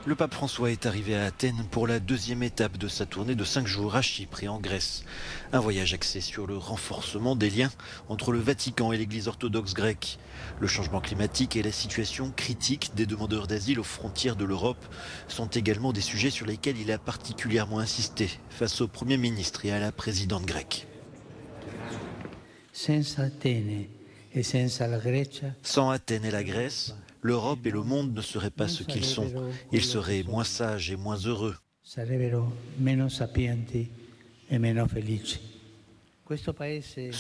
Le pape François est arrivé à Athènes pour la deuxième étape de sa tournée de 5 jours à Chypre et en Grèce. Un voyage axé sur le renforcement des liens entre le Vatican et l'Église orthodoxe grecque. Le changement climatique et la situation critique des demandeurs d'asile aux frontières de l'Europe sont également des sujets sur lesquels il a particulièrement insisté face au Premier ministre et à la présidente grecque. Sans Athènes et la Grèce, l'Europe et le monde ne seraient pas ce qu'ils sont. Ils seraient moins sages et moins heureux. Ce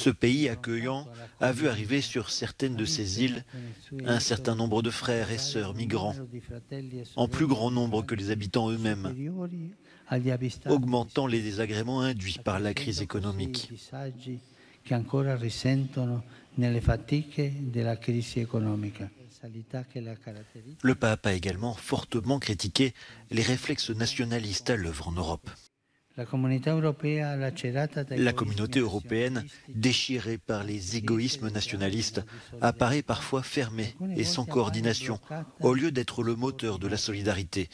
pays accueillant a vu arriver sur certaines de ces îles un certain nombre de frères et sœurs migrants, en plus grand nombre que les habitants eux-mêmes, augmentant les désagréments induits par la crise économique. Le pape a également fortement critiqué les réflexes nationalistes à l'œuvre en Europe. La communauté européenne, déchirée par les égoïsmes nationalistes, apparaît parfois fermée et sans coordination, au lieu d'être le moteur de la solidarité.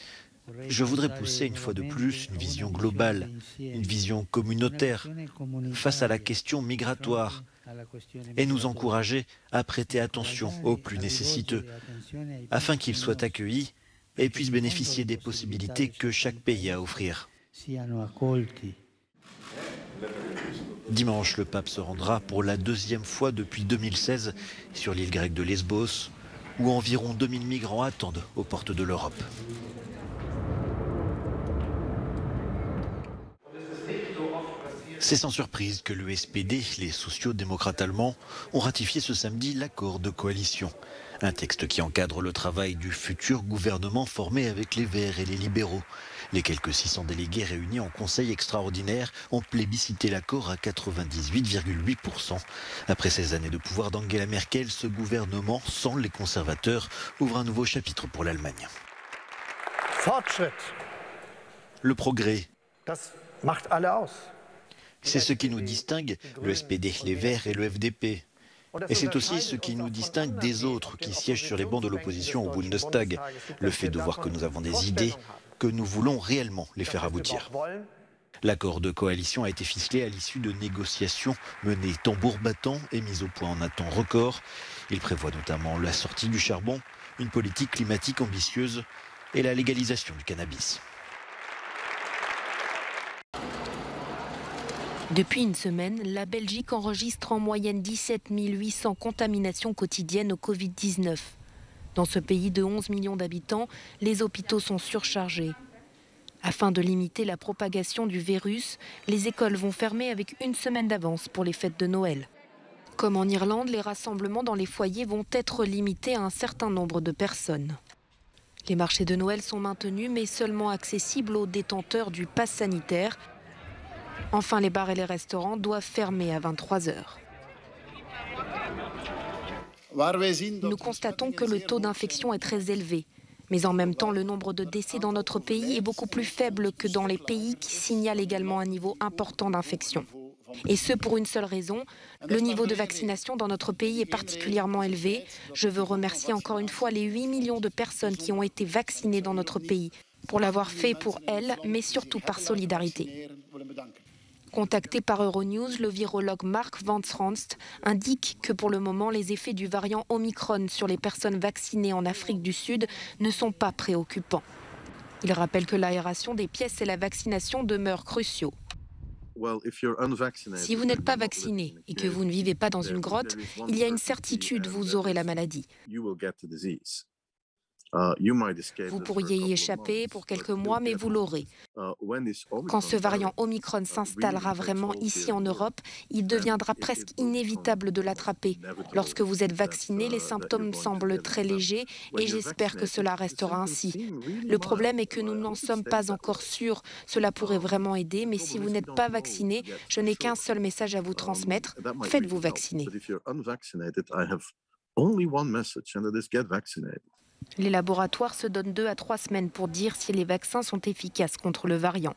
Je voudrais pousser une fois de plus une vision globale, une vision communautaire face à la question migratoire et nous encourager à prêter attention aux plus nécessiteux afin qu'ils soient accueillis et puissent bénéficier des possibilités que chaque pays a à offrir. Dimanche, le pape se rendra pour la deuxième fois depuis 2016 sur l'île grecque de Lesbos, où environ 2000 migrants attendent aux portes de l'Europe. C'est sans surprise que le SPD, les sociaux-démocrates allemands, ont ratifié ce samedi l'accord de coalition. Un texte qui encadre le travail du futur gouvernement formé avec les Verts et les libéraux. Les quelques 600 délégués réunis en conseil extraordinaire ont plébiscité l'accord à 98,8%. Après 16 années de pouvoir d'Angela Merkel, ce gouvernement, sans les conservateurs, ouvre un nouveau chapitre pour l'Allemagne. Le progrès. C'est ce qui nous distingue, le SPD, les Verts et le FDP. Et c'est aussi ce qui nous distingue des autres qui siègent sur les bancs de l'opposition au Bundestag. Le fait de voir que nous avons des idées, que nous voulons réellement les faire aboutir. L'accord de coalition a été ficelé à l'issue de négociations menées tambour battant et mises au point en un temps record. Il prévoit notamment la sortie du charbon, une politique climatique ambitieuse et la légalisation du cannabis. Depuis une semaine, la Belgique enregistre en moyenne 17 800 contaminations quotidiennes au Covid-19. Dans ce pays de 11 millions d'habitants, les hôpitaux sont surchargés. Afin de limiter la propagation du virus, les écoles vont fermer avec une semaine d'avance pour les fêtes de Noël. Comme en Irlande, les rassemblements dans les foyers vont être limités à un certain nombre de personnes. Les marchés de Noël sont maintenus, mais seulement accessibles aux détenteurs du pass sanitaire. Enfin, les bars et les restaurants doivent fermer à 23 h. Nous constatons que le taux d'infection est très élevé. Mais en même temps, le nombre de décès dans notre pays est beaucoup plus faible que dans les pays qui signalent également un niveau important d'infection. Et ce, pour une seule raison, le niveau de vaccination dans notre pays est particulièrement élevé. Je veux remercier encore une fois les 8 millions de personnes qui ont été vaccinées dans notre pays, pour l'avoir fait pour elles, mais surtout par solidarité. Contacté par Euronews, le virologue Mark Van Ranst indique que pour le moment, les effets du variant Omicron sur les personnes vaccinées en Afrique du Sud ne sont pas préoccupants. Il rappelle que l'aération des pièces et la vaccination demeurent cruciaux. Si vous n'êtes pas vacciné et que vous ne vivez pas dans une grotte, il y a une certitude, vous aurez la maladie. Vous pourriez y échapper pour quelques mois, mais vous l'aurez. Quand ce variant Omicron s'installera vraiment ici en Europe, il deviendra presque inévitable de l'attraper. Lorsque vous êtes vacciné, les symptômes semblent très légers et j'espère que cela restera ainsi. Le problème est que nous n'en sommes pas encore sûrs. Cela pourrait vraiment aider, mais si vous n'êtes pas vacciné, je n'ai qu'un seul message à vous transmettre. Faites-vous vacciner. Les laboratoires se donnent 2 à 3 semaines pour dire si les vaccins sont efficaces contre le variant.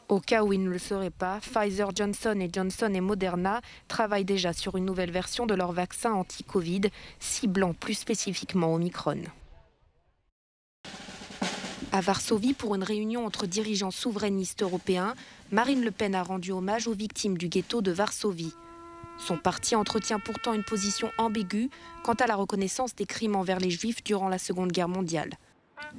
Au cas où ils ne le seraient pas, Pfizer, Johnson & Johnson et Moderna travaillent déjà sur une nouvelle version de leur vaccin anti-Covid, ciblant plus spécifiquement Omicron. À Varsovie, pour une réunion entre dirigeants souverainistes européens, Marine Le Pen a rendu hommage aux victimes du ghetto de Varsovie. Son parti entretient pourtant une position ambiguë quant à la reconnaissance des crimes envers les Juifs durant la Seconde Guerre mondiale.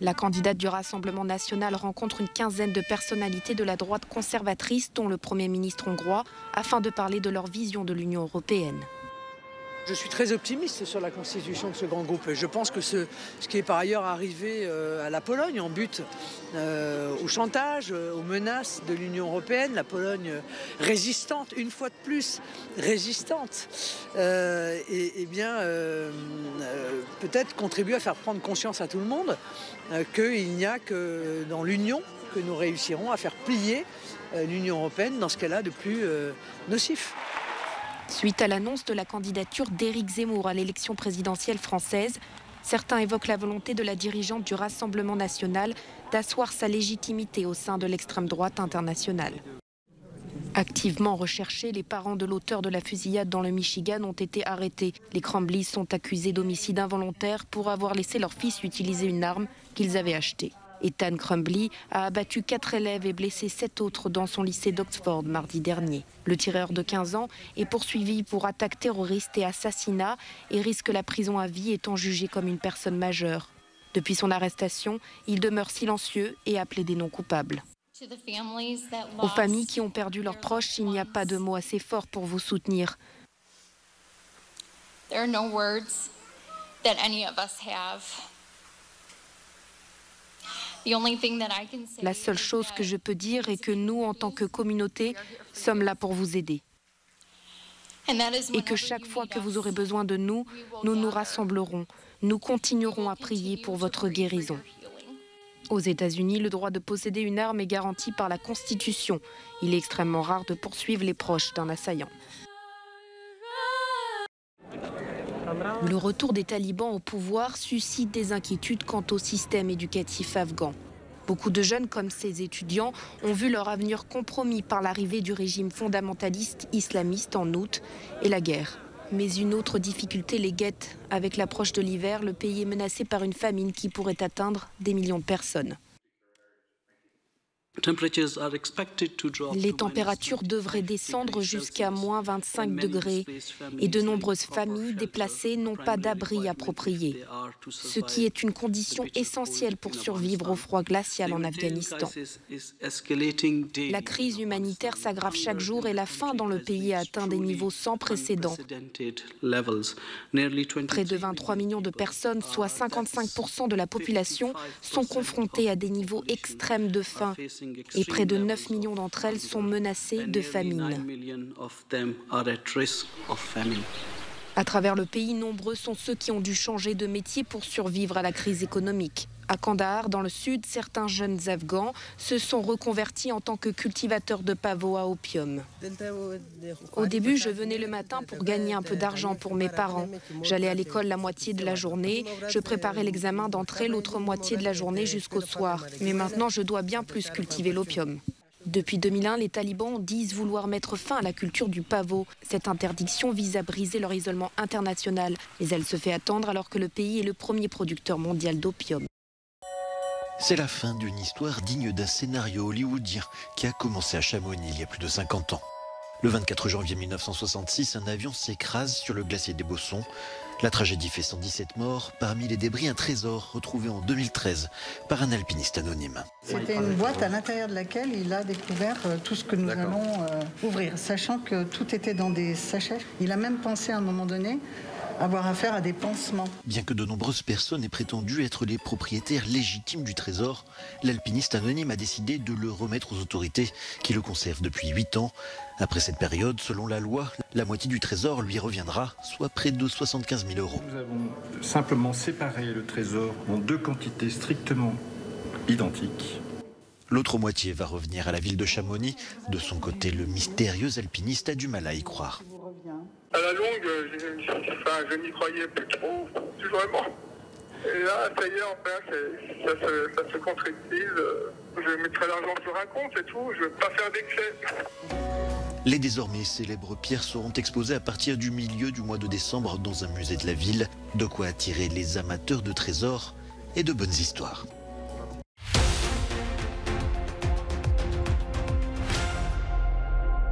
La candidate du Rassemblement national rencontre une quinzaine de personnalités de la droite conservatrice, dont le Premier ministre hongrois, afin de parler de leur vision de l'Union européenne. Je suis très optimiste sur la constitution de ce grand groupe. Je pense que ce qui est par ailleurs arrivé à la Pologne en but au chantage, aux menaces de l'Union européenne, la Pologne résistante, une fois de plus résistante, peut-être contribue à faire prendre conscience à tout le monde qu'il n'y a que dans l'Union que nous réussirons à faire plier l'Union européenne dans ce qu'elle a de plus nocif. Suite à l'annonce de la candidature d'Éric Zemmour à l'élection présidentielle française, certains évoquent la volonté de la dirigeante du Rassemblement national d'asseoir sa légitimité au sein de l'extrême droite internationale. Activement recherchés, les parents de l'auteur de la fusillade dans le Michigan ont été arrêtés. Les Crumblies sont accusés d'homicide involontaire pour avoir laissé leur fils utiliser une arme qu'ils avaient achetée. Ethan Crumbley a abattu 4 élèves et blessé 7 autres dans son lycée d'Oxford mardi dernier. Le tireur de 15 ans est poursuivi pour attaque terroriste et assassinat et risque la prison à vie, étant jugé comme une personne majeure. Depuis son arrestation, il demeure silencieux et a plaidé non coupable. Aux familles qui ont perdu leurs proches, il n'y a pas de mots assez forts pour vous soutenir. La seule chose que je peux dire est que nous, en tant que communauté, sommes là pour vous aider. Et que chaque fois que vous aurez besoin de nous, nous nous rassemblerons. Nous continuerons à prier pour votre guérison. Aux États-Unis, le droit de posséder une arme est garanti par la Constitution. Il est extrêmement rare de poursuivre les proches d'un assaillant. Le retour des talibans au pouvoir suscite des inquiétudes quant au système éducatif afghan. Beaucoup de jeunes, comme ces étudiants, ont vu leur avenir compromis par l'arrivée du régime fondamentaliste islamiste en août et la guerre. Mais une autre difficulté les guette. Avec l'approche de l'hiver, le pays est menacé par une famine qui pourrait atteindre des millions de personnes. Les températures devraient descendre jusqu'à moins 25 degrés et de nombreuses familles déplacées n'ont pas d'abri approprié, ce qui est une condition essentielle pour survivre au froid glacial en Afghanistan. La crise humanitaire s'aggrave chaque jour et la faim dans le pays a atteint des niveaux sans précédent. Près de 23 millions de personnes, soit 55% de la population, sont confrontées à des niveaux extrêmes de faim. Et près de 9 millions d'entre elles sont menacées de famine. À travers le pays, nombreux sont ceux qui ont dû changer de métier pour survivre à la crise économique. À Kandahar, dans le sud, certains jeunes Afghans se sont reconvertis en tant que cultivateurs de pavots à opium. Au début, je venais le matin pour gagner un peu d'argent pour mes parents. J'allais à l'école la moitié de la journée, je préparais l'examen d'entrée l'autre moitié de la journée jusqu'au soir. Mais maintenant, je dois bien plus cultiver l'opium. Depuis 2001, les talibans disent vouloir mettre fin à la culture du pavot. Cette interdiction vise à briser leur isolement international. Mais elle se fait attendre alors que le pays est le premier producteur mondial d'opium. C'est la fin d'une histoire digne d'un scénario hollywoodien qui a commencé à Chamonix il y a plus de 50 ans. Le 24 janvier 1966, un avion s'écrase sur le glacier des Bossons. La tragédie fait 117 morts. Parmi les débris, un trésor retrouvé en 2013 par un alpiniste anonyme. C'était une boîte à l'intérieur de laquelle il a découvert tout ce que nous allons ouvrir, sachant que tout était dans des sachets. Il a même pensé à un moment donné avoir affaire à des pansements. Bien que de nombreuses personnes aient prétendu être les propriétaires légitimes du trésor, l'alpiniste anonyme a décidé de le remettre aux autorités qui le conservent depuis 8 ans. Après cette période, selon la loi, la moitié du trésor lui reviendra, soit près de 75 000 €. Nous avons simplement séparé le trésor en 2 quantités strictement identiques. L'autre moitié va revenir à la ville de Chamonix. De son côté, le mystérieux alpiniste a du mal à y croire. À la longue, je n'y croyais plus trop, vraiment. Et là, ça y est, enfin, ça se concrétise. Je mettrai l'argent sur un compte et tout, je ne veux pas faire d'excès. Les désormais célèbres pierres seront exposées à partir du milieu du mois de décembre dans un musée de la ville. De quoi attirer les amateurs de trésors et de bonnes histoires.